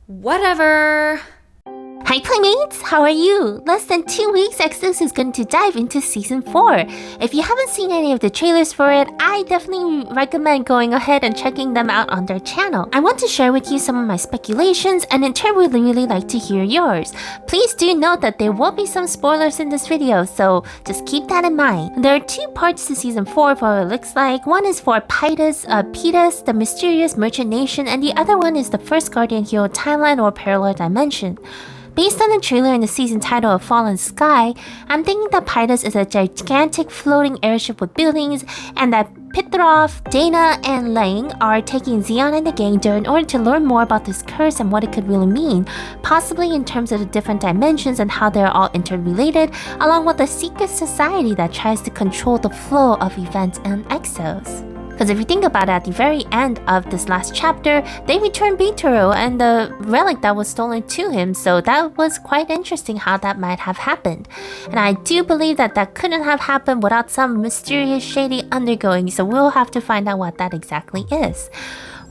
Whatever. Hi Playmates, how are you? Less than 2 weeks, Exos is going to dive into Season 4. If you haven't seen any of the trailers for it, I definitely recommend going ahead and checking them out on their channel. I want to share with you some of my speculations and in turn would really like to hear yours. Please do note that there will be some spoilers in this video, so just keep that in mind. There are 2 parts to Season 4 for what it looks like. One is for Ptriof, the mysterious merchant nation, and the other one is the first Guardian Hero timeline or parallel dimension. Based on the trailer and the season title of Fallen Sky, I'm thinking that Ptriof is a gigantic floating airship with buildings, and that Ptriof, Dana, and Lang are taking Zeon and the gang there in order to learn more about this curse and what it could really mean, possibly in terms of the different dimensions and how they're all interrelated, along with a secret society that tries to control the flow of events and Exos. Because if you think about it, at the very end of this last chapter, they returned Bitru and the relic that was stolen to him, so that was quite interesting how that might have happened. And I do believe that that couldn't have happened without some mysterious shady undergoing, so we'll have to find out what that exactly is.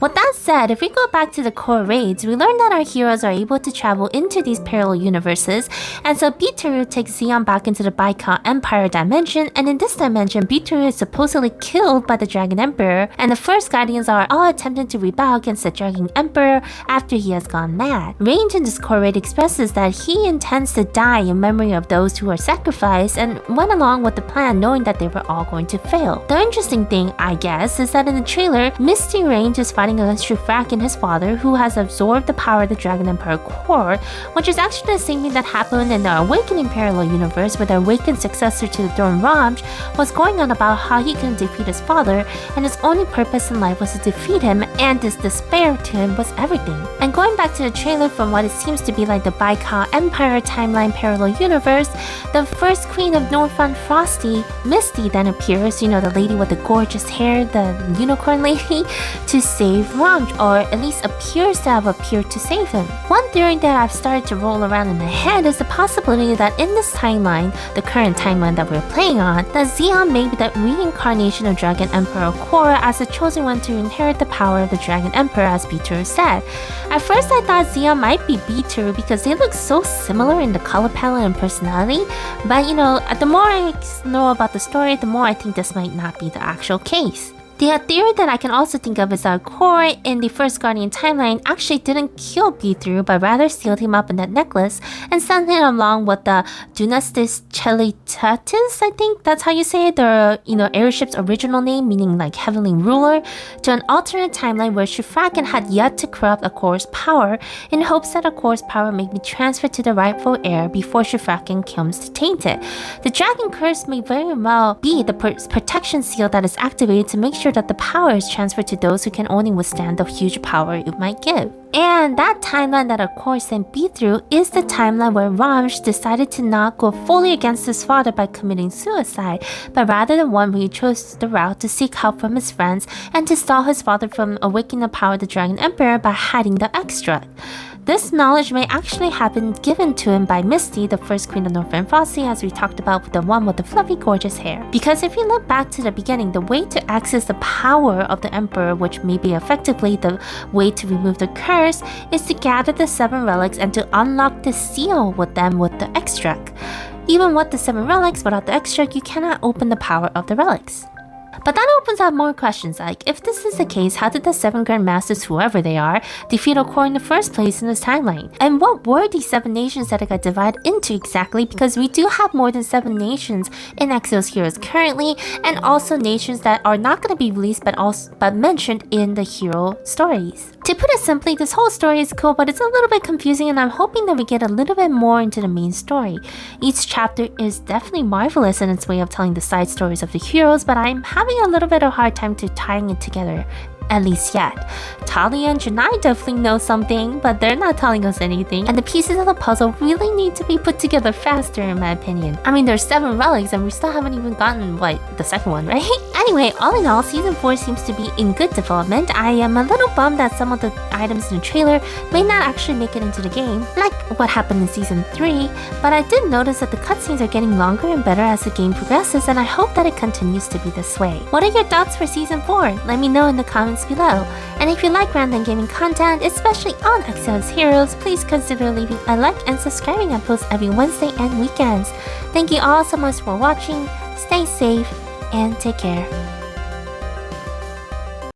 With that said, if we go back to the core raids, we learned that our heroes are able to travel into these parallel universes, and so Bitru takes Zeon back into the Baikal Empire dimension, and in this dimension, Bitru is supposedly killed by the Dragon Emperor, and the first Guardians are all attempting to rebel against the Dragon Emperor after he has gone mad. Range in this core raid expresses that he intends to die in memory of those who are sacrificed, and went along with the plan knowing that they were all going to fail. The interesting thing, I guess, is that in the trailer, Misty Range is fighting against Shufrak and his father, who has absorbed the power of the Dragon Emperor core, which is actually the same thing that happened in the Awakening parallel universe, where the awakened successor to the throne, Ramj, was going on about how he couldn't defeat his father, and his only purpose in life was to defeat him, and this despair to him was everything. And going back to the trailer, from what it seems to be like the Baikal Empire timeline parallel universe, the first queen of Northrend Frosty, Misty, then appears, you know, the lady with the gorgeous hair, the unicorn lady, to save Ramj, or at least appears to have appeared to save him. One theory that I've started to roll around in my head is the possibility that in this timeline, the current timeline that we're playing on, that Zeon may be the reincarnation of Dragon Emperor Korra as the chosen one to inherit the power of the Dragon Emperor, as Bitru said. At first I thought Zeon might be Bitru because they look so similar in the color palette and personality, but you know, the more I know about the story, the more I think this might not be the actual case. The theory that I can also think of is that Korra in the first Guardian timeline actually didn't kill Bitru, but rather sealed him up in that necklace and sent him along with the Dynastis Chelitatis, I think that's how you say it, the airship's original name, meaning like heavenly ruler, to an alternate timeline where Shufrakan had yet to corrupt Akor's power, in hopes that Akor's power may be transferred to the rightful heir before Shufrakan comes to taint it. The dragon curse may very well be the protection seal that is activated to make sure that the power is transferred to those who can only withstand the huge power it might give. And that timeline that Akor sent Bitru is the timeline where Ramj decided to not go fully against his father by committing suicide, but rather the one where he chose the route to seek help from his friends and to stall his father from awakening the power of the Dragon Emperor by hiding the extract. This knowledge may actually have been given to him by Misty, the first queen of Northrend Frosty, as we talked about, with the one with the fluffy gorgeous hair. Because if you look back to the beginning, the way to access the power of the Emperor, which may be effectively the way to remove the curse, is to gather the 7 relics and to unlock the seal with them with the extract. Even with the 7 relics, without the extract, you cannot open the power of the relics. But that opens up more questions like, if this is the case, how did the 7 Grandmasters, whoever they are, defeat Akor in the first place in this timeline? And what were these 7 nations that it got divided into exactly? Because we do have more than 7 nations in Exos Heroes currently, and also nations that are not going to be released but mentioned in the hero stories. To put it simply, this whole story is cool, but it's a little bit confusing, and I'm hoping that we get a little bit more into the main story. Each chapter is definitely marvelous in its way of telling the side stories of the heroes, but I'm having a little bit of a hard time to tying it together. At least yet. Talia and Janai definitely know something, but they're not telling us anything, and the pieces of the puzzle really need to be put together faster in my opinion. I mean, there's 7 relics and we still haven't even gotten, the second one, right? Anyway, all in all, Season 4 seems to be in good development. I am a little bummed that some of the items in the trailer may not actually make it into the game, like what happened in Season 3, but I did notice that the cutscenes are getting longer and better as the game progresses, and I hope that it continues to be this way. What are your thoughts for Season 4? Let me know in the comments below. And if you like random gaming content, especially on Exos Heroes, please consider leaving a like and subscribing. I post every Wednesday and weekends. Thank you all so much for watching, stay safe, and take care.